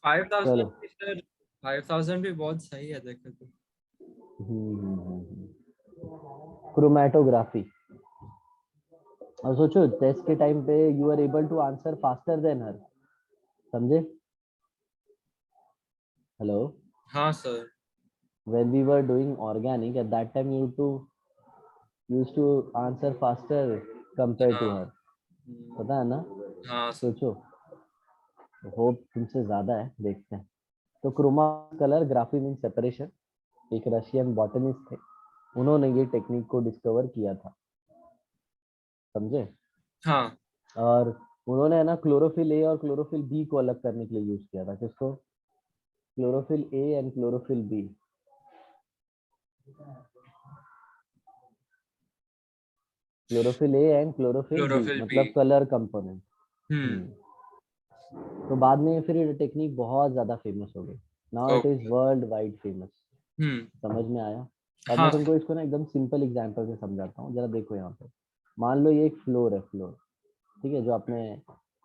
चलो 5000 भी सर, 5000 भी बहुत सही है देखे तो। क्रोमैटोग्राफी। और सोचो टेस्ट के टाइम पे you are able to answer faster than her, समझे? हेलो? हाँ sir. when we were doing organic at that time you to used to answer faster compared to हाँ। her, पता है ना? हाँ सर। सोचो, होप तुमसे ज्यादा है, देखते हैं। तो chroma colour graphy mean separation, एक रशियन बॉटनिस्ट थे, उन्होंने ये टेक्निक को डिस्कवर किया था, समझे? हाँ। और उन्होंने है ना क्लोरोफिल ए और क्लोरोफिल बी को अलग करने के लिए यूज किया था। किसको? Chlorophyll a and chlorophyll b. Chlorophyll a and chlorophyll b chlorophyll b. मतलब कलर कंपोनेंट। हम्म। तो बाद में फिर ये टेक्निक बहुत ज्यादा फेमस हो गई। Now it is okay. World wide famous. Hmm. समझ में आया? अब मैं हाँ तुमको सर। इसको ना एकदम सिंपल एग्जांपल से समझाता हूँ, जरा देखो यहाँ पे। मान लो ये एक फ्लोर है, फ्लोर, ठीक है, जो अपने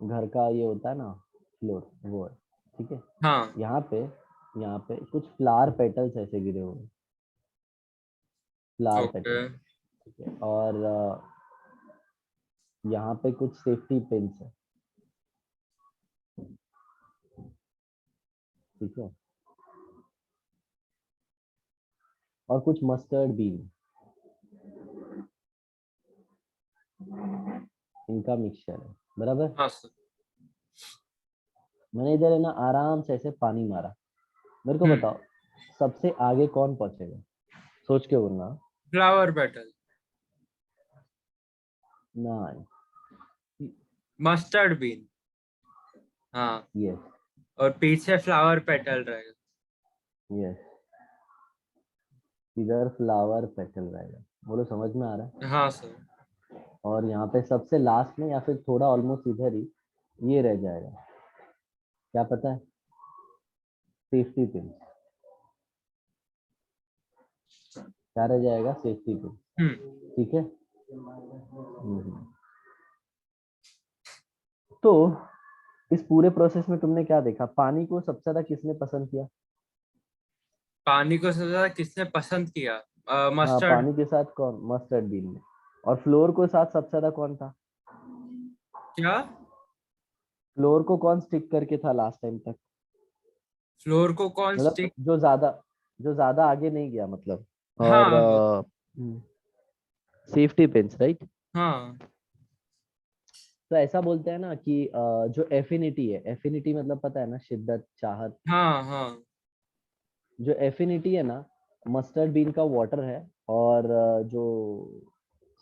घर का ये होता है ना, फ्लोर, वो है, ठीक है। हाँ। यहाँ पे कुछ फ्लावर पेटल्स ऐसे गिरे हुए हैं, फ्लावर ओके। पेटल्स, ठीक है। और यहाँ पे कुछ सेफ्टी पिंस है, ठीक है, और कुछ मस्टर्ड बीन, इनका मिक्सचर है, बराबर। हाँ सर। मैंने इधर है ना आराम से ऐसे पानी मारा, मेरे को हम्म। बताओ सबसे आगे कौन पहुंचेगा? सोच के बोलना। Flower petal. Nine. Mustard bean. हाँ। यस। और पीछे फ्लावर पेटल रहेगा। यस, इधर फ्लावर पेटल रहेगा। बोलो समझ में आ रहा है? हाँ सर। और यहाँ पे सबसे लास्ट में या फिर थोड़ा ऑलमोस्ट इधर ही ये रह जाएगा, क्या पता है? Safety pin. क्या रह जाएगा? सेफ्टी पिन, हम्म। ठीक है। तो इस पूरे प्रोसेस में तुमने क्या देखा? पानी को सबसे ज्यादा किसने पसंद किया? पानी को सबसे ज्यादा किसने पसंद किया? हाँ, मस्टर्ड। पानी के साथ कौन? मस्टर्ड बीन में। और फ्लोर को साथ सबसे ज्यादा कौन था? क्या? फ्लोर को कौन स्टिक करके था लास्ट टाइम तक? फ्लोर को कौन मतलब स्टिक? जो ज्यादा आगे नहीं गया मतलब। और हाँ। Safety pins, right. हाँ। तो ऐसा बोलते हैं ना कि जो एफिनिटी है, एफिनिटी मतलब पता है ना, शिद्दत, चाहत। हाँ। हाँ। जो एफिनिटी है ना, मस्टर्ड बीन का वाटर है, और जो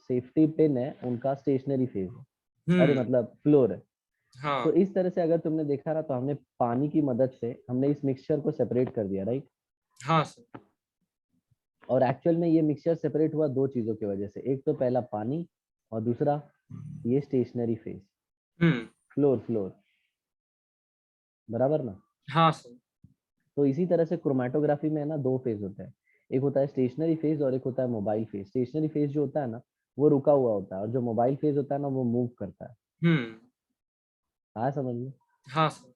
सेफ्टी पिन है उनका स्टेशनरी फेज है, अरे हम्म। मतलब फ्लोर है। तो हाँ। इस तरह से अगर तुमने देखा ना, तो हमने पानी की मदद से हमने इस मिक्सचर को सेपरेट कर दिया, राइट। हाँ सर। और एक्चुअल में ये मिक्सचर सेपरेट हुआ दो चीजों की वजह से, एक तो पहला पानी, और दूसरा ये स्टेशनरी फेज, हम्म। फ्लोर, फ्लोर, बराबर ना? हाँ सर। तो इसी तरह से क्रोमेटोग्राफी में है ना दो फेज होते हैं, एक होता है स्टेशनरी फेज और एक होता है मोबाइल फेज। स्टेशनरी फेज जो होता है ना, वो रुका हुआ होता है, और जो मोबाइल फेज होता है ना, वो मूव करता है। हम्म। हाँ, समझ में? हाँ सर।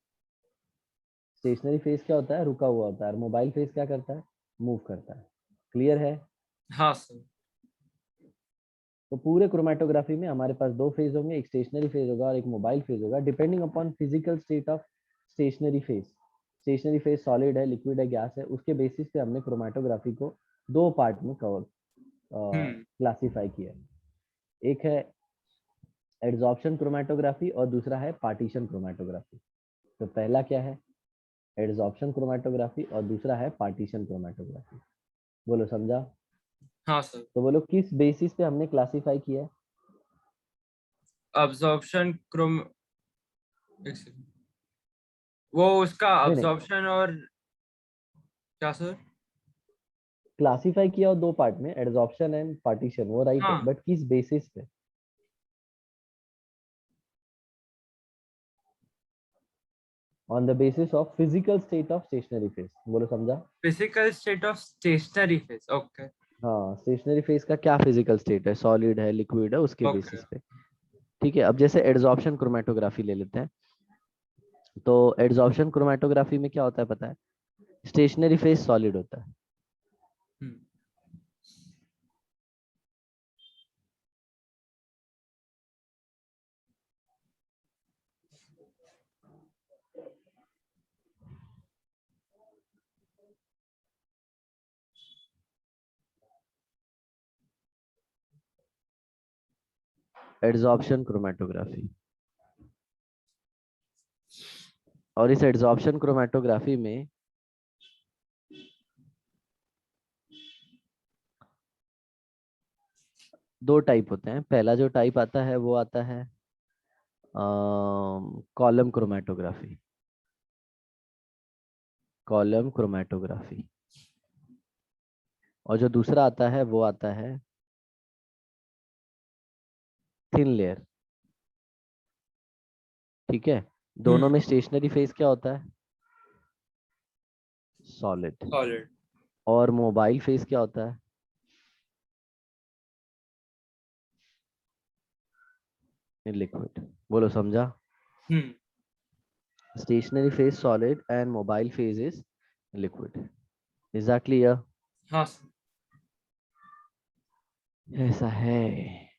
स्टेशनरी फेज क्या होता है? रुका हुआ होता है। और मोबाइल फेज क्या करता है? मूव करता है। क्लियर है? हाँ सर। तो पूरे क्रोमेटोग्राफी में हमारे पास दो फेज होंगे, एक स्टेशनरी फेज होगा और एक मोबाइल फेज होगा, depending upon physical state of stationary phase. Stationery phase solid है, लिक्विड है, गैस है, उसके बेसिस पे हमने क्रोमेटोग्राफी को दो पार्ट में कवर हम्म। क्लासिफाई किया है। एक है एड्सॉर्प्शन क्रोमेटोग्राफी और दूसरा है पार्टीशन क्रोमेटोग्राफी। तो पहला क्या है? एड्सॉर्प्शन क्रोमेटोग्राफी, और दूसरा है पार्टीशन क्रोमेटोग्राफी। बोलो समझा? हाँ सर। तो बोलो किस बेसिस पे हमने क्लासिफाई किया है? अब्जॉर्प्शन क्रोम एक सेकंड। वो उसका नहीं नहीं, अब्जॉर्प्शन और क्या सर? क्लासिफाई किया और दो पार्ट में, एड्सॉर्प्शन एंड पार्टीशन, वो राइट है, हाँ। बट किस बेसिस पे? On the basis of physical state of stationary phase. बोलो समझा? Physical state of stationary phase. Okay. हाँ, स्टेशनरी फेज का क्या फिजिकल स्टेट है, सॉलिड है, लिक्विड है, उसके ओके। बेसिस पे। ठीक है, अब जैसे एड्सॉर्प्शन क्रोमेटोग्राफी ले लेते हैं। तो एड्सॉर्प्शन क्रोमेटोग्राफी में क्या होता है पता है? स्टेशनरी फेज सॉलिड होता है। हम्म, एड्सॉर्प्शन क्रोमेटोग्राफी। और इस एड्सॉर्प्शन क्रोमेटोग्राफी में दो टाइप होते हैं। पहला जो टाइप आता है वो आता है कॉलम क्रोमेटोग्राफी। Column chromatography. और जो दूसरा आता है वो आता है थिन लेयर। ठीक है। दोनों हम्म, में स्टेशनरी फेज क्या होता है? सॉलिड। सॉलिड। और मोबाइल फेज क्या होता है? लिक्विड। बोलो समझा? Hmm, stationary phase solid and mobile phase is liquid. Is that clear? हाँ सर। ऐसा है।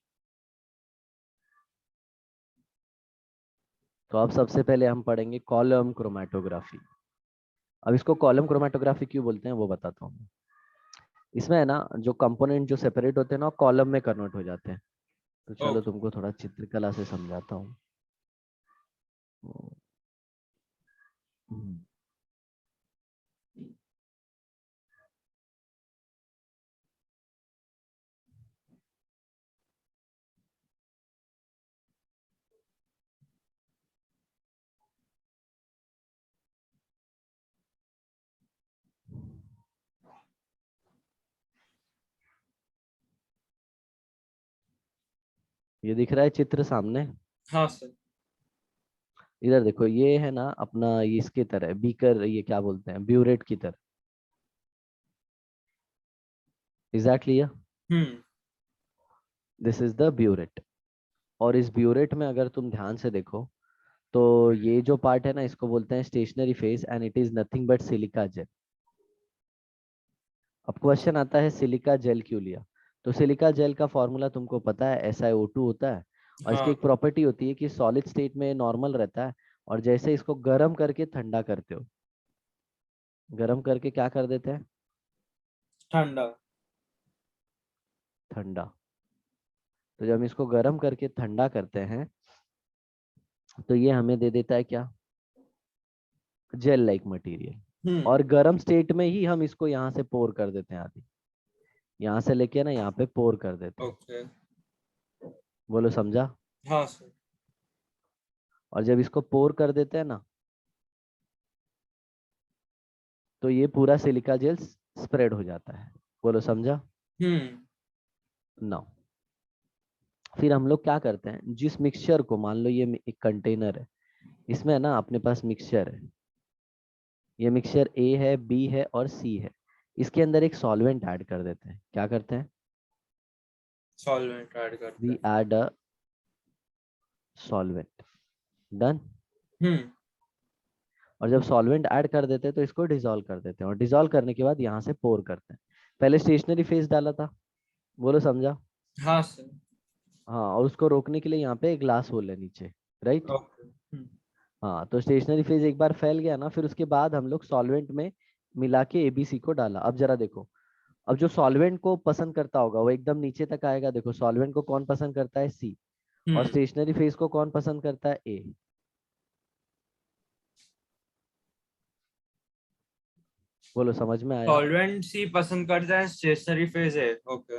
तो अब सबसे पहले हम पढ़ेंगे कॉलम क्रोमेटोग्राफी। अब इसको कॉलम क्रोमेटोग्राफी क्यों बोलते हैं वो बताता हूँ। इसमें है ना जो कंपोनेंट जो सेपरेट होते हैं ना कॉलम में कन्वर्ट हो जाते हैं। तो चलो ओके। तुमको थोड़ा चित्रकला से समझाता हूँ। हम्म, ये दिख रहा है चित्र सामने? हाँ सर। इधर देखो ये है ना अपना ये इसके तरह बीकर, ये क्या बोलते हैं, ब्यूरेट की तरह। Exactly. Hmm, this is the burette. और इस ब्यूरेट में अगर तुम ध्यान से देखो तो ये जो पार्ट है ना इसको बोलते हैं stationary phase and it is nothing but silica gel. अब क्वेश्चन आता है सिलिका जेल क्यों लिया? तो सिलिका जेल का फॉर्मूला तुमको पता है, SiO2 होता है। और इसकी हाँ। एक प्रॉपर्टी होती है कि सॉलिड स्टेट में नॉर्मल रहता है, और जैसे इसको गर्म करके ठंडा करते हो, गर्म करके क्या कर देते हैं? ठंडा। ठंडा। तो जब हम इसको गर्म करके ठंडा करते हैं तो ये हमें दे देता है क्या? Gel like material. हम्म, और गर्म स्टेट में ही हम इसको यहाँ से पोर कर देते हैं आदि, यहाँ से लेके ना यहाँ पे पोर कर देते हैं। ओके। बोलो समझा? हाँ सर। और जब इसको पोर कर देते हैं ना तो ये पूरा सिलिका जेल स्प्रेड हो जाता है। बोलो समझा? हम्म, ना फिर हम लोग क्या करते हैं, जिस मिक्सचर को, मान लो ये एक कंटेनर है, इसमें है ना अपने पास मिक्सचर है, ये मिक्सचर ए है, बी है और सी है। इसके अंदर एक सॉल्वेंट ऐड कर देते हैं। क्या करते हैं? सॉल्वेंट ऐड करते वी हैं। Add a solvent. डन। हम्म, और जब सॉल्वेंट ऐड कर देते हैं तो इसको डिसॉल्व कर देते हैं, और डिसॉल्व करने के बाद यहाँ से पोर करते हैं। पहले स्टेशनरी फेज डाला था। बोलो समझा? हाँ सर। हाँ, और उसको रोकने के लिए यहाँ पे एक ग्लास होल है नीचे। राइट। ओके। हाँ, तो स्टेशनरी फेज एक बार फैल गया ना, फिर उसके बाद हम लोग सॉल्वेंट में मिला के ABC को डाला। अब जरा देखो, अब जो सॉल्वेंट को पसंद करता होगा वो एकदम नीचे तक आएगा। देखो सॉल्वेंट को कौन पसंद करता है? C। और हम्म, स्टेशनरी फेज को कौन पसंद करता है? A। बोलो समझ में आया? सॉल्वेंट सी पसंद करते हैं, स्टेशनरी फेज है। ओके।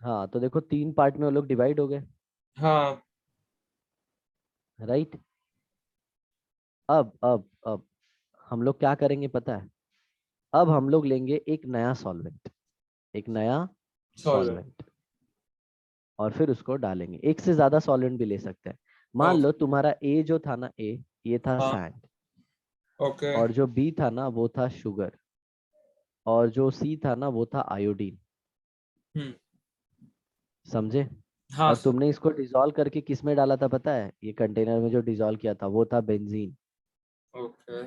हाँ, तो देखो 3 पार्ट में वो लोग डिवाइड हो गए। हाँ। राइट। अब हम लोग क्या करेंगे पता है? अब हम लोग लेंगे एक नया सॉल्वेंट, एक नया सॉल्वेंट। सॉल्वेंट, और फिर उसको डालेंगे। एक से ज्यादा सॉल्वेंट भी ले सकते हैं। मान लो ओके। तुम्हारा ए जो था ना, ए ये था हाँ। Sand, okay. और जो बी था ना वो था शुगर, और जो सी था ना वो था आयोडीन। हम्म। समझे? हाँ और सर। तुमने इसको डिसॉल्व करके किस में डाला था पता है? ये कंटेनर में जो डिसॉल्व किया था वो था बेंजीन। ओके।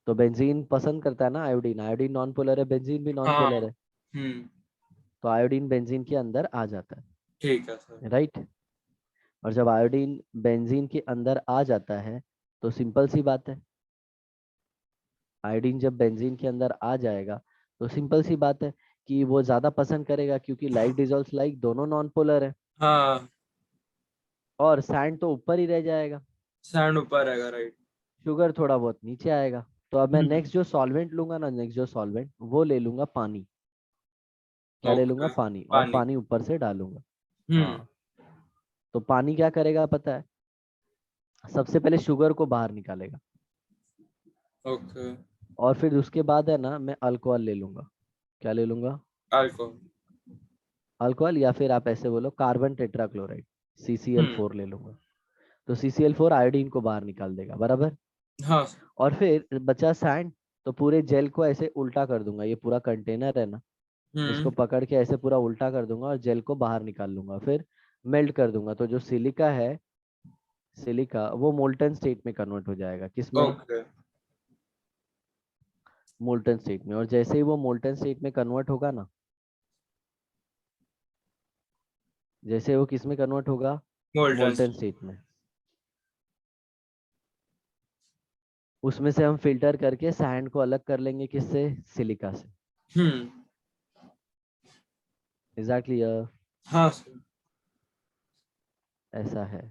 तो बेंजीन पसंद करता है ना आयोडीन, आयोडीन नॉन पोलर है, बेंजीन भी नॉन हाँ। पोलर है, हम्म। तो आयोडीन बेंजीन के अंदर आ जाता ठीक है सर। है, राइट। और जब आयोडीन बेंजीन के अंदर आ जाता है तो सिंपल सी बात है, आयोडीन जब बेंजीन के अंदर आ जाएगा तो सिंपल सी बात है कि वो ज्यादा पसंद करेगा, क्योंकि लाइक डिजॉल्व्स लाइक दोनों नॉन पोलर है, हाँ, और सैंड तो ऊपर ही रह जाएगा, सैंड ऊपर रहेगा, राइट। शुगर थोड़ा बहुत नीचे आएगा। तो अब मैं हम्म। नेक्स्ट जो सॉल्वेंट लूंगा ना, नेक्स्ट जो सॉल्वेंट वो ले लूंगा पानी। क्या ले लूंगा? ओके। पानी, और पानी। पानी ऊपर से डालूंगा। हम्म। हाँ, तो पानी क्या करेगा पता है? सबसे पहले शुगर को बाहर निकालेगा, ओके। और फिर उसके बाद है ना मैं अल्कोहल ले लूंगा। क्या ले लूंगा? अल्कोहल। अल्कोहल, या फिर आप ऐसे बोलो कार्बन टेट्राक्लोराइड, हम्म। CCl4 ले लूंगा। तो CCl4 आयोडीन को बाहर निकाल देगा, बराबर। हाँ सर। और फिर बचा सैंड, तो पूरे जेल को ऐसे उल्टा कर दूंगा, ये पूरा कंटेनर है ना, इसको हम्म। पकड़ के ऐसे पूरा उल्टा कर दूंगा और जेल को बाहर निकाल लूंगा, फिर मेल्ट कर दूंगा। तो जो सिलिका है, सिलिका वो मोल्टन स्टेट में कन्वर्ट हो जाएगा, किसमें? ओके। मोल्टन स्टेट में। और जैसे ही वो मोल्टन स्टेट में कन्वर्ट होगा ना, जैसे वो किस में कन्वर्ट होगा? मोल्टन। मोल्टन स्टेट में, उसमें से हम फिल्टर करके सैंड को अलग कर लेंगे, किससे? सिलिका से। हम्म। एग्जैक्टली, हाँ सर। ऐसा है।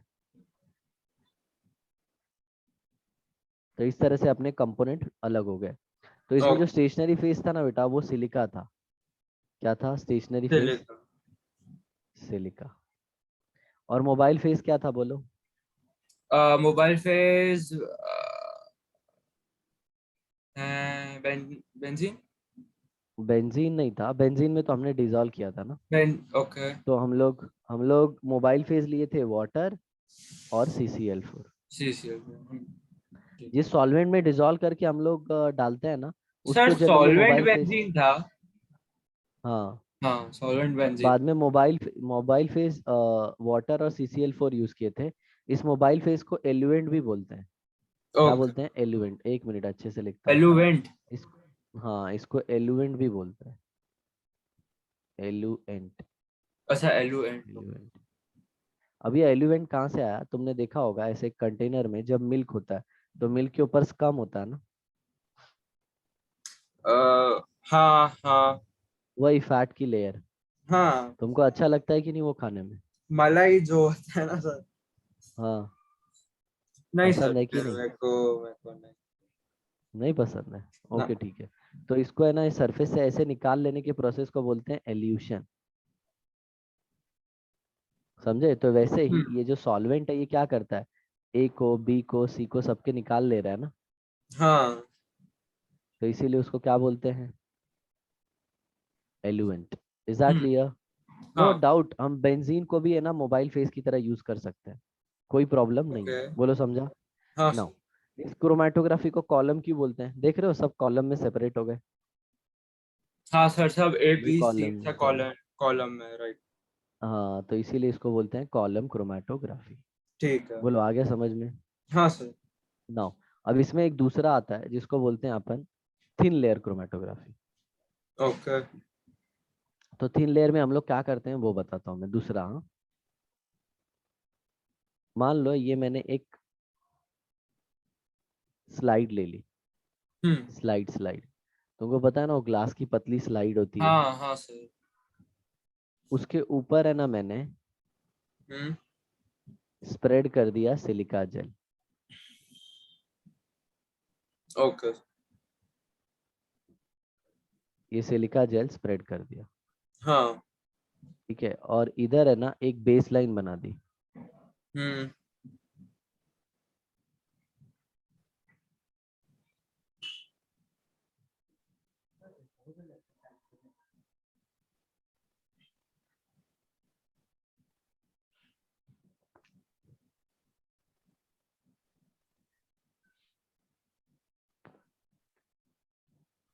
तो इस तरह से अपने कंपोनेंट अलग हो गए। तो इसमें जो ओके। स्टेशनरी फेस था ना बेटा, वो सिलिका था। क्या था स्टेशनरी फेस? सिलिका। सिलिका। और मोबाइल फेस क्या था बोलो? Mobile phase, benzene. बेंजीन नहीं था, बेंजीन में तो हमने डिजोल्व किया था ना। ओके। तो हम लोग मोबाइल फेज लिए थे वाटर और CCl4। सी सी। ठीक जिस है। सॉल्वेंट में डिजोल्व करके हम लोग डालते हैं ना, सर उसको generally solvent mobile phase. Benzene था। हाँ, हाँ, सॉल्वेंट बेंजीन। बाद में मोबाइल फेज वाटर और CCl4 यूज किए थे। इस मोबाइल फेज को एलुएंट भी बोलते हैं। क्या ओके। बोलते हैं? एलुएंट। एक मिनट, अच्छे से लिखता हूँ। एलुवेंट। इस हाँ, इसको एलुएंट भी बोलते हैं। एलुएंट। अच्छा, एलुवेंट। एलुएंट। अब ये एलुएंट कहाँ से आया? तुमने देखा होगा ऐसे कंटेनर में जब मिल्क होता है, तो मिल्क के ऊपर स्कम होता है ना, हाँ हाँ। वही फैट की लेयर। हाँ, तुमको अच्छा लगता है कि नहीं वो खाने में? मलाई जो होता है ना सर। हाँ, नहीं सर, पसंद है कि नहीं? मेरे को नहीं। नहीं पसंद है? ना। ओके, ठीक है। तो इसको है ना इस सरफेस से ऐसे निकाल लेने के प्रोसेस को बोलते हैं एल्यूशन। समझे? तो वैसे ही हम्म। ये जो सॉल्वेंट है, ये क्या करता है? ए को, बी को, सी को, सबके निकाल ले रहा है ना। हाँ। तो इसीलिए उसको क्या बोलते हैं? Eluent. Is that hmm. Clear? No हाँ। डाउट, हम बेंजीन को भी है ना मोबाइल फेस की तरह यूज कर सकते हैं, कोई प्रॉब्लम नहीं ओके। है। बोलो समझा? हाँ नाउ, सर। इस क्रोमेटोग्राफी को कॉलम क्यों बोलते हैं? देख रहे हो सब कॉलम में सेपरेट हो गए। हाँ सर, सब ए ये बी सी कॉलम सा है। कॉलम कॉलम में, राइट। हाँ, तो इसीलिए इसको बोलते हैं कॉलम क्रोमेटोग्राफी। ठीक है। बोलो, आ गया समझ में? हाँ सर। नाउ, अब इसमें एक दूसरा आता है जिसको बोलते हैं अपन थिन लेयर क्रोमेटोग्राफी। ओके। तो थिन लेयर में हम लोग क्या करते हैं वो बताता हूँ मैं दूसरा। हाँ, मान लो ये मैंने एक स्लाइड ले ली। हम्म। स्लाइड स्लाइड, तुमको पता है ना वो ग्लास की पतली स्लाइड होती है, हाँ हाँ सर। उसके ऊपर है ना मैंने हम्म। स्प्रेड कर दिया सिलिका जेल। ओके। ये सिलिका जेल स्प्रेड कर दिया, हाँ। ठीक है। और इधर है ना एक बेस लाइन बना दी। हम्म।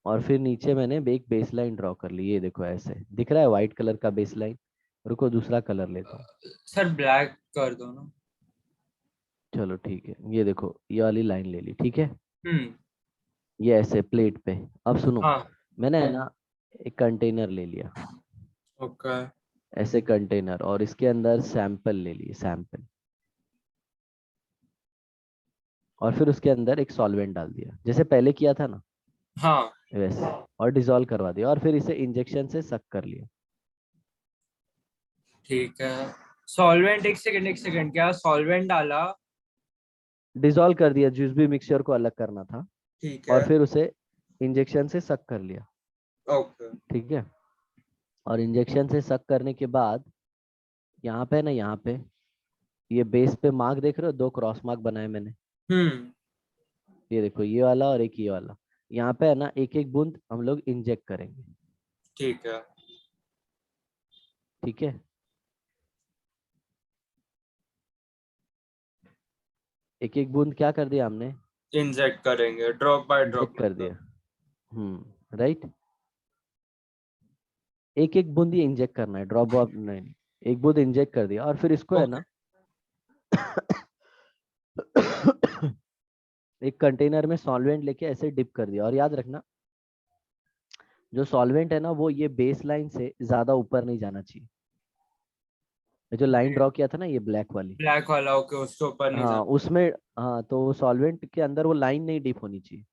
और फिर नीचे मैंने एक बेस लाइन ड्रॉ कर ली, ये देखो ऐसे दिख रहा है व्हाइट कलर का बेस लाइन। रुको दूसरा कलर लेता हूँ। सर ब्लैक कर दो ना। चलो ठीक है, ये देखो ये वाली लाइन ले ली, ठीक है। हम्म। ये ऐसे प्लेट पे। अब सुनो, हाँ। मैंने है ना एक कंटेनर ले लिया, ओके। ऐसे कंटेनर, और इसके अंदर सैंपल ले लिए, सैंपल। और फिर उसके अंदर एक सॉल्वेंट डाल दिया, जैसे पहले किया था ना हाँ वैसे, और डिसॉल्व करवा दिया, और फिर इसे इंजेक्शन से सक कर लिया। ठीक है। सॉल्वेंट, एक सेकंड, क्या सॉल्वेंट डाला? डिसॉल्व कर दिया, जूस भी मिक्सचर को अलग करना था, ठीक और है। फिर उसे इंजेक्शन से सक कर लिया, ओके। ठीक है। और इंजेक्शन से सक करने के बाद यहाँ पे ना, यहाँ पे ये बेस पे मार्क देख रहे हो, दो क्रॉस मार्क बनाए मैंने। हम्म। ये देखो, ये वाला और एक ये वाला। यहाँ पे है ना एक एक बूंद हम लोग इंजेक्ट करेंगे, ठीक है। ठीक है। एक एक बूंद क्या कर दिया हमने, इंजेक्ट करेंगे ड्रॉप बाय ड्रॉप इंजेक्ट कर मतलब। दिया। राइट। एक एक बूंद ही इंजेक्ट करना है, ड्रॉप ड्रॉप नहीं। एक बूंद इंजेक्ट कर दिया, और फिर इसको है ओके। ना एक कंटेनर में सॉल्वेंट लेके ऐसे डिप कर दिया। और याद रखना, जो सॉल्वेंट है ना वो ये बेस लाइन से ज्यादा ऊपर नहीं जाना चाहिए। ये जो लाइन ड्रॉ किया था ना, ये ब्लैक वाली, ब्लैक वाला, ओके, उसके ऊपर नहीं हाँ जाना। उसमें, हाँ तो सॉल्वेंट के अंदर वो लाइन नहीं डिप होनी चाहिए।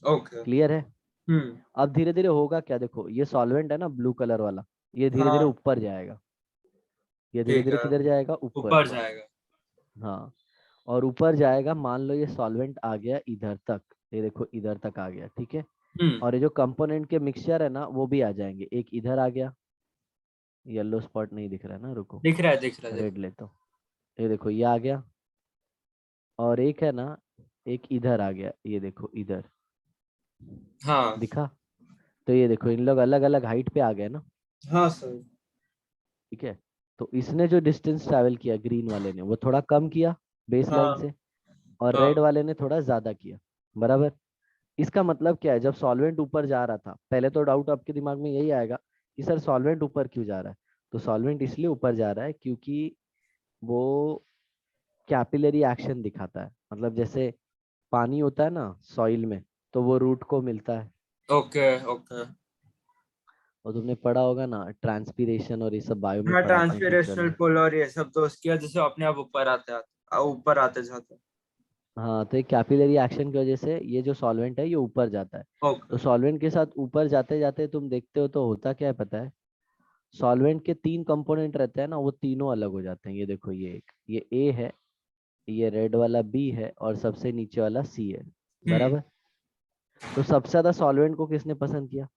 ओके। क्लियर है। हम्म। अब धीरे धीरे होगा क्या, देखो ये सॉल्वेंट है ना ब्लू कलर वाला, ये धीरे धीरे हाँ। ऊपर जाएगा। ये धीरे ठीक धीरे है। किधर जाएगा, ऊपर। ऊपर जाएगा। हाँ, और ऊपर जाएगा, मान लो ये सॉल्वेंट आ गया इधर तक, ये देखो इधर तक आ गया, ठीक है। हम्म। और ये जो कंपोनेंट के मिक्सचर है ना वो भी आ जाएंगे, एक इधर आ गया, येलो स्पॉट नहीं दिख रहा है ना, रुको दिख रहा है, दिख रहा है, रेड लेता हूँ। ये देखो ये आ गया, और एक है ना, एक इधर आ गया, ये देखो इधर हाँ। दिखा। तो ये देखो इन लोग अलग अलग हाइट पे आ गए ना, हाँ सर। ठीक है। तो इसने जो डिस्टेंस ट्रैवल किया ग्रीन वाले ने, वो थोड़ा कम किया बेस लाइन हाँ। से, और रेड हाँ। वाले ने थोड़ा ज्यादा किया, बराबर। इसका मतलब क्या है, जब सॉल्वेंट ऊपर जा रहा था, पहले तो डाउट आपके दिमाग में यही आएगा कि सर सॉल्वेंट ऊपर क्यों जा रहा है। तो सॉल्वेंट इसलिए ऊपर जा रहा है क्योंकि वो कैपिलरी एक्शन दिखाता है, मतलब जैसे पानी होता है ना सॉइल में, तो वो रूट को मिलता है। ओके। ओके। और तुमने पढ़ा होगा ना ट्रांसपीरेशन, और ये सब बायो में हाँ, पढ़ाते हैं फ्यूचर ट्रांसपिरेशनल में। पुल और ये सब तो उसकी वजह से अपने आप ऊपर आते आते ऊपर आते जाते। हाँ, तो एक कैपिलरी एक्शन की वजह से ये जो सॉल्वेंट है ये ऊपर जाता है। ओके। तो सॉल्वेंट के साथ ऊपर जाते जाते तुम देखते हो तो होता क्या है पता है, सॉल्वेंट के तीन कंपोनेंट रहते हैं ना, वो तीनों अलग हो जाते हैं। ये देखो ये एक, ये ए है, ये रेड वाला बी है, और सबसे नीचे वाला सी है, हम्म। बराबर। तो सबसे ज्यादा सॉल्वेंट को किसने पसंद किया,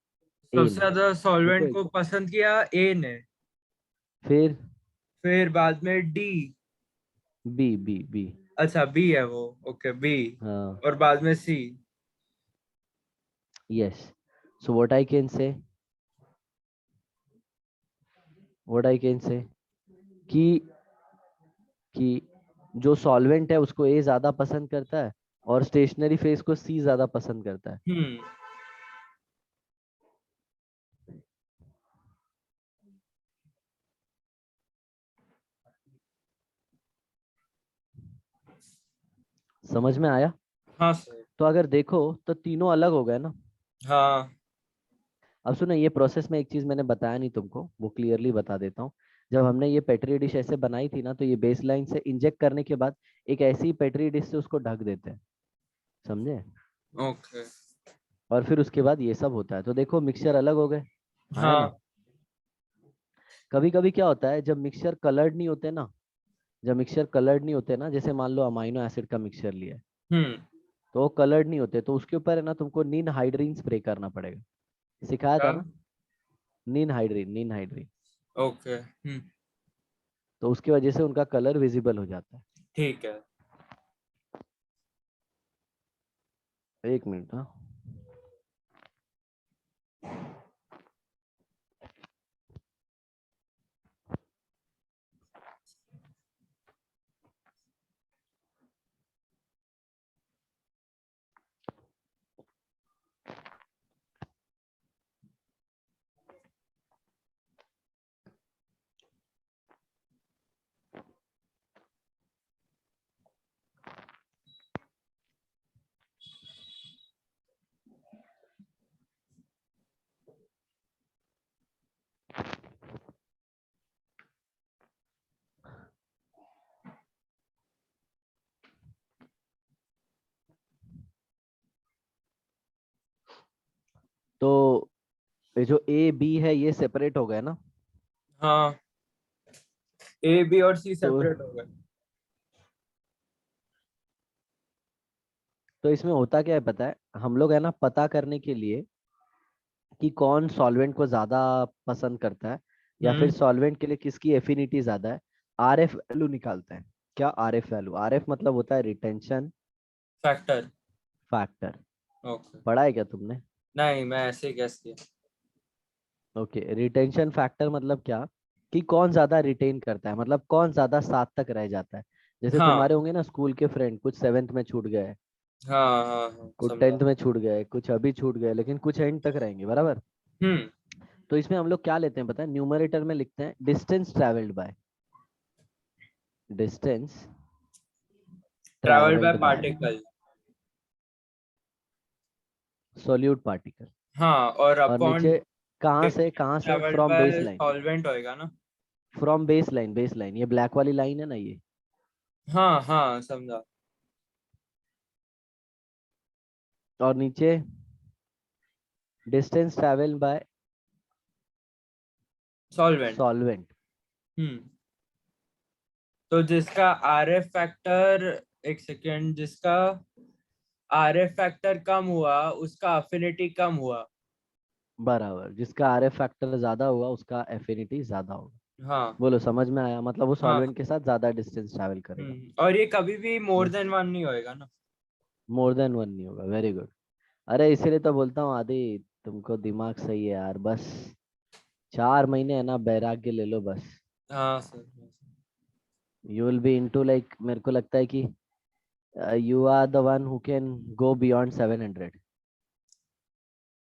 ए सबसे ने। ज्यादा देखो सॉल्वेंट एक को बार, पसंद किया ए ने। फिर फिर बाद में डी। B, B, B. अच्छा, बी है वो। Okay, B. हाँ, और बाद में C. Yes. So what I can say, what I can say कि कि जो सॉल्वेंट है उसको ए ज्यादा पसंद करता है, और स्टेशनरी फेज को सी ज्यादा पसंद करता है। हम्म। समझ में आया। हाँ सर। तो अगर देखो तो तीनों अलग हो गए ना। हाँ। अब सुनो, ये प्रोसेस में एक चीज मैंने बताया नहीं तुमको, वो क्लियरली बता देता हूँ। जब हमने ये पेट्री डिश ऐसे बनाई थी ना, तो ये बेस लाइन से इंजेक्ट करने के बाद एक ऐसी पेट्री डिश से उसको ढक देते हैं, समझे। ओके। और फिर उसके बाद ये सब होता है, तो देखो मिक्सचर अलग हो गए, आया ना। हाँ। कभी कभी क्या होता है, जब मिक्सचर कलर्ड नहीं होते ना, जब मिक्सचर कलर्ड नहीं होते ना, जैसे मान लो अमाइनो एसिड का मिक्सचर लिया है, हम्म। तो वो कलर्ड नहीं होते, तो उसके ऊपर है ना तुमको नीन हाइड्रीन स्प्रे करना पड़ेगा। सिखाया था ना, तब। नीन हाइड्रीन, नीन हाइड्रीन। ओके। हम्म। तो उसकी वजह से उनका कलर विजिबल हो जाता है। ठीक है। एक मिनट, हाँ। तो ये जो ए बी है ये सेपरेट हो गए ना। हाँ, ए बी और सी तो सेपरेट हो गए। तो इसमें होता क्या है पता है, हम लोग है ना पता करने के लिए कि कौन सॉल्वेंट को ज्यादा पसंद करता है या फिर हम्म। सॉल्वेंट के लिए किसकी एफिनिटी ज्यादा है, आरएफ वैल्यू निकालते हैं। क्या आरएफ वैल्यू? आरएफ मतलब होता है रिटेंशन फैक्टर। फैक्टर। ओके। पढ़ा है क्या तुमने? नहीं, मैं ऐसे ही गेस किया। ओके, रिटेंशन फैक्टर मतलब क्या, कि कौन ज्यादा रिटेन करता है, मतलब कौन ज्यादा साथ तक रह जाता है। जैसे हाँ तुम्हारे होंगे ना स्कूल के फ्रेंड, कुछ सेवेंथ में छूट गए, हाँ हाँ हाँ, कुछ समझा। टेंथ में छूट गए, कुछ अभी छूट गए, लेकिन कुछ एंड तक रहेंगे, बराबर। हम्म। तो इसमें हम लोग क्या लेते हैं पता है, न्यूमरेटर में लिखते हैं distance travelled by, distance travelled by travelled by particle. Solute particle. हाँ, और और अपॉन नीचे कहाँ डिस्टेंस से, travelled from base by line, solvent होएगा ना। फ्रॉम बेस लाइन, ये ब्लैक वाली लाइन है ना ये। हाँ हाँ, समझा। और नीचे distance travel by solvent. Solvent. Hmm. तो जिसका आर एफ फैक्टर, एक सेकेंड, जिसका आर एफ फैक्टर कम हुआ उसका अफिनिटी कम हुआ। बराबर, जिसका आरएफ फैक्टर ज्यादा हुआ उसका एफिनिटी ज्यादा होगा। हाँ बोलो समझ में आया, मतलब वो हाँ। सॉल्वेंट के साथ ज्यादा डिस्टेंस ट्रैवल करेगा। और ये कभी भी मोर यस, देन वन नहीं होएगा ना। मोर देन वन नहीं होगा, वेरी गुड। अरे इसीलिए तो बोलता हूँ आदि, तुमको दिमाग सही है यार, बस 4 महीने है ना वैराग्य ले लो बस। हाँ sir. You will be into like, मेरे को लगता है कि you are the one who can go beyond 700।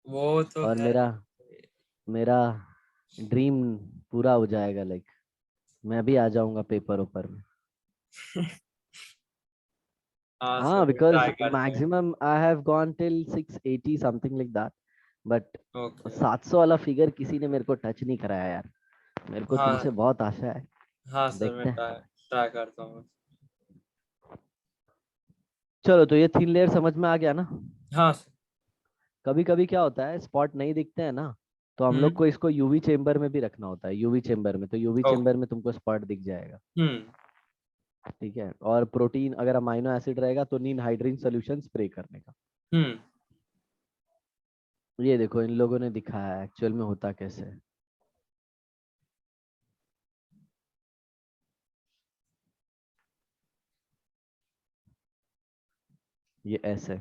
वो तो और है। मेरा मेरा ड्रीम पूरा हो जाएगा, लाइक मैं भी आ जाऊंगा पेपर ऊपर में। हाँ हाँ, सर, बिकॉज ट्राई करते हैं। Maximum I have gone till 680 something like that, but okay. 700 वाला फिगर किसी ने मेरे को टच नहीं कराया यार। मेरे को तुमसे हाँ बहुत आशा है, हाँ सर, मैं देखते हैं। ट्राई ट्राई करता हूँ। चलो, तो ये थिन लेयर समझ में आ गया ना। हाँ सर। कभी कभी क्या होता है, स्पॉट नहीं दिखते हैं ना, तो हम लोग हम्म। को इसको यूवी चेम्बर में भी रखना होता है, यूवी चेम्बर में, तो यूवी ओके। चेम्बर में तुमको स्पॉट दिख जाएगा। हम्म। ठीक है, और प्रोटीन अगर अमाइनो एसिड रहेगा तो नीन हाइड्रीन सोल्यूशन स्प्रे करने का। हम्म। ये देखो इन लोगों ने दिखाया एक्चुअल में होता कैसे है। ये ऐसे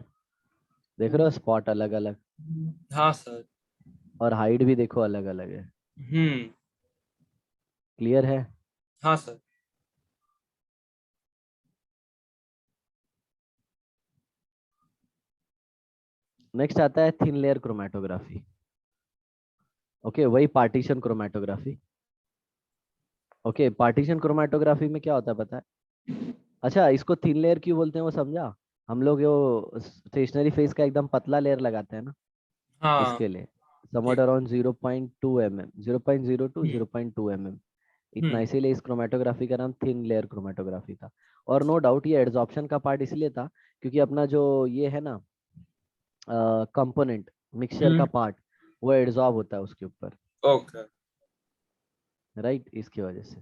देख रहे हो, स्पॉट अलग अलग, हाँ सर। और हाइट भी देखो अलग अलग है। हम्म। क्लियर है? हाँ सर। नेक्स्ट आता है थिन लेयर क्रोमेटोग्राफी। ओके, वही partition chromatography. Okay, partition chromatography में क्या होता है पता है? अच्छा, इसको थिन लेयर क्यों बोलते हैं वो समझा? हम लोग जो स्टेशनरी फेस का एकदम पतला लेयर लगाते हैं ना, हाँ। इसके लिए समewhat ठीक है। Around 0.2 mm, 0.0 two hmm. 0.2 mm, इतना, हम्म। इसीलिए इस क्रोमेटोग्राफी का नाम थिन लेयर क्रोमेटोग्राफी था। और नो डाउट ये एड्सॉर्प्शन का पार्ट इसलिए था क्योंकि अपना जो ये है ना कंपोनेंट, मिक्सचर का हम्म। पार्ट, वो एड्सॉर्ब होता है उसके ऊपर, ओके। राइट, इसकी वजह से।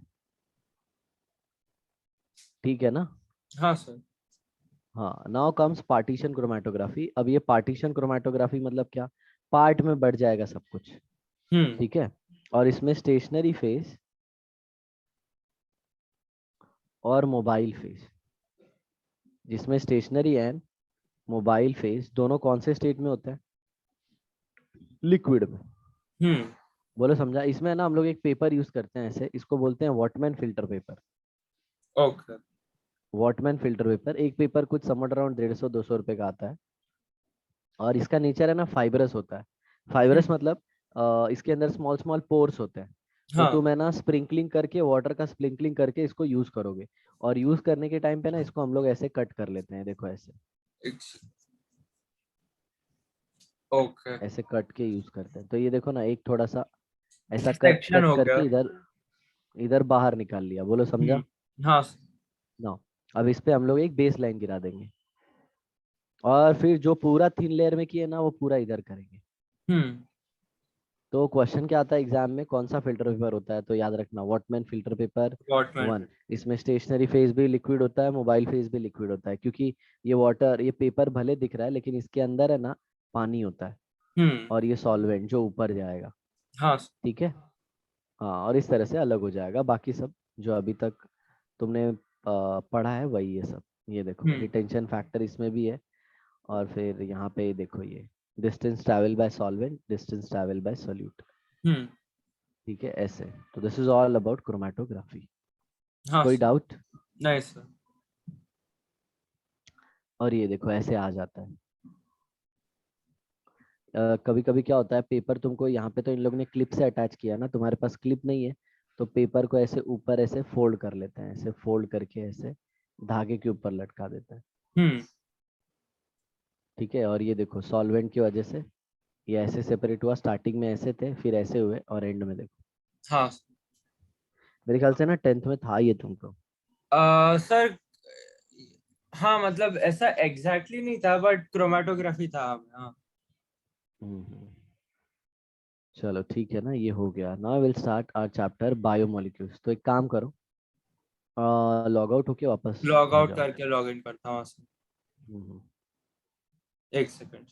ठीक है ना? हाँ सर। हाँ, नाउ कम्स पार्टीशन क्रोमेटोग्राफी। अब ये पार्टीशन क्रोमेटोग्राफी मतलब क्या, पार्ट में बढ़ जाएगा सब कुछ। हम्म। ठीक है, और इसमें स्टेशनरी फेस और मोबाइल फेस, जिसमें स्टेशनरी एंड मोबाइल फेस दोनों कौन से स्टेट में होते हैं? लिक्विड में। हम्म। बोलो समझा? इसमें ना हम लोग एक पेपर यूज करते हैं ऐसे, इसको बोलते हैं Whatman filter paper. Okay. Whatman filter paper, एक पेपर कुछ समझ अराउंड 150-200 रुपए का आता है। और इसका नेचर है ना फाइबरस होता है। फाइबरस हम्म। मतलब इसके अंदर स्मॉल स्मॉल पोर्स होते हैं। तो हाँ। तुम है ना स्प्रिंकलिंग करके, वाटर का स्प्रिंकलिंग करके इसको यूज करोगे, और यूज करने के टाइम पे ना इसको हम लोग ऐसे कट कर लेते हैं, देखो ऐसे, ओके। ऐसे कट के यूज करते हैं। तो ये देखो ना, एक थोड़ा सा ऐसा कट सेक्शन कट हो गया। करके इधर इधर बाहर निकाल लिया, बोलो समझा? हाँ सर। ना, अब इस पे हम लोग एक बेस लाइन गिरा देंगे, और फिर जो पूरा थिन लेयर में किए ना वो पूरा इधर करेंगे। हम्म तो क्वेश्चन क्या आता है एग्जाम में, कौन सा फिल्टर पेपर होता है, तो याद रखना वॉटमैन फिल्टर पेपर वॉटमैन। 1। इसमें स्टेशनरी फेज भी लिक्विड होता है, मोबाइल फेज भी लिक्विड होता है, क्योंकि ये पेपर भले दिख रहा है लेकिन इसके अंदर है ना पानी होता है, हम्म। और ये सॉल्वेंट जो ऊपर जाएगा। हाँ। ठीक है। हाँ, और इस तरह से अलग हो जाएगा, बाकी सब जो अभी तक तुमने पढ़ा है वही है सब। ये देखो हम्म रिटेंशन फैक्टर इसमें भी है, और फिर यहाँ पे देखो ये distance travel by solvent, distance travel by solute. Hmm. ठीक है, ऐसे। तो this is all about chromatography. हाँ कोई सर। डाउट? नहीं सर। और ये देखो ऐसे आ जाता है। कभी कभी क्या होता है, पेपर तुमको यहाँ पे तो इन लोग ने क्लिप से अटैच किया ना, तुम्हारे पास क्लिप नहीं है, तो पेपर को ऐसे ऊपर ऐसे फोल्ड कर लेते हैं, ऐसे फोल्ड करके ऐसे धागे के ऊपर लटका देते हैं। हम्म। ठीक है, और ये देखो सॉल्वेंट की वजह से ये ऐसे सेपरेट हुआ, स्टार्टिंग में ऐसे थे, फिर ऐसे हुए, और एंड में देखो। हाँ मेरे ख्याल से ना 10th में था ये तुमको। सर। हाँ मतलब ऐसा एग्जैक्टली नहीं था बट क्रोमेटोग्राफी था। हाँ। हम्म। चलो ठीक है ना, ये हो गया। Now will start our chapter biomolecules. तो एक काम करो, लॉग आउट होके वापस लॉग आ आउट जाओ। करके लॉग इन करता हूँ सर। हम्म। एक सेकंड।